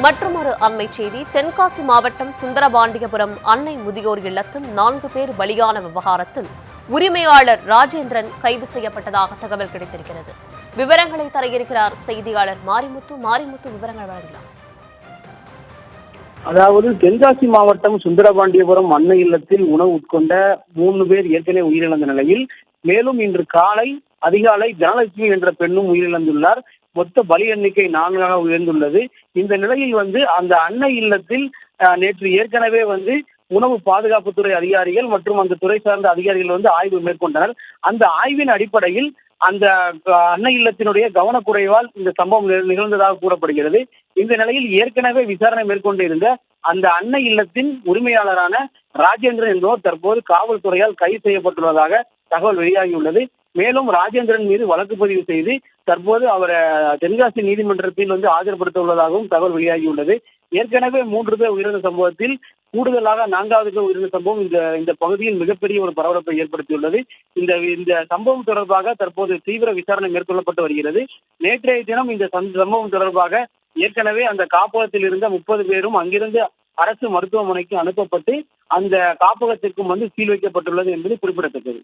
மற்றொரு அண்மை செய்தி. தென்காசி மாவட்டம் சுந்தரபாண்டியபுரம் அன்னை முதியோர் இல்லத்தில் 4 பேர் பலியான விவகாரத்தில் உரிமையாளர் ராஜேந்திரன் கைது செய்யப்பட்டதாக தகவல் கிடைத்திருக்கிறது. விவரங்களை தர இருக்கிறார் செய்தியாளர் மாரிமுத்து. விவரங்கள் வழங்கலாம். அதாவது தென்காசி மாவட்டம் சுந்தரபாண்டியபுரம் அன்னை இல்லத்தில் உணவு உட்கொண்ட 3 பேர் ஏற்கனவே உயிரிழந்த நிலையில் மேலும் இன்று காலை அதிகாலை தனலட்சுமி என்ற பெண்ணும் உயிரிழந்துள்ளார். மொத்த பலி எண்ணிக்கை 4ஆக உயர்ந்துள்ளது. இந்த நிலையில் அந்த அன்னை இல்லத்தில் நேற்று ஏற்கனவே உணவு பாதுகாப்புத்துறை அதிகாரிகள் மற்றும் அந்த துறை சார்ந்த அதிகாரிகள் ஆய்வு மேற்கொண்டனர். அந்த ஆய்வின் அடிப்படையில் அந்த அன்னை இல்லத்தினுடைய கவனக்குறைவால் இந்த சம்பவம் நிகழ்ந்ததாக கூறப்படுகிறது. இந்த நிலையில் ஏற்கனவே விசாரணை மேற்கொண்டு இருந்த அந்த அன்னை இல்லத்தின் உரிமையாளரான ராஜேந்திரன் என்பவர் தற்போது காவல்துறையால் கைது செய்யப்பட்டுள்ளதாக தகவல் வெளியாகியுள்ளது. மேலும் ராஜேந்திரன் மீது வழக்கு பதிவு செய்து தற்போது அவரை தென்காசி நீதிமன்றத்தில் ஆஜர்படுத்த உள்ளதாகவும் தகவல் வெளியாகியுள்ளது. ஏற்கனவே 3 பேர் உயிரிழந்த சம்பவத்தில் கூடுதலாக 4வது பேர் உயிரிழந்த சம்பவம் இந்த பகுதியில் மிகப்பெரிய ஒரு பரபரப்பை ஏற்படுத்தியுள்ளது. இந்த சம்பவம் தொடர்பாக தற்போது தீவிர விசாரணை மேற்கொள்ளப்பட்டு வருகிறது. நேற்றைய தினம் இந்த சம்பவம் தொடர்பாக ஏற்கனவே அந்த காப்பகத்தில் இருந்த 30 பேரும் அங்கிருந்து அரசு மருத்துவமனைக்கு அனுப்பப்பட்டு அந்த காப்பகத்திற்கும் சீல் வைக்கப்பட்டுள்ளது என்பது குறிப்பிடத்தக்கது.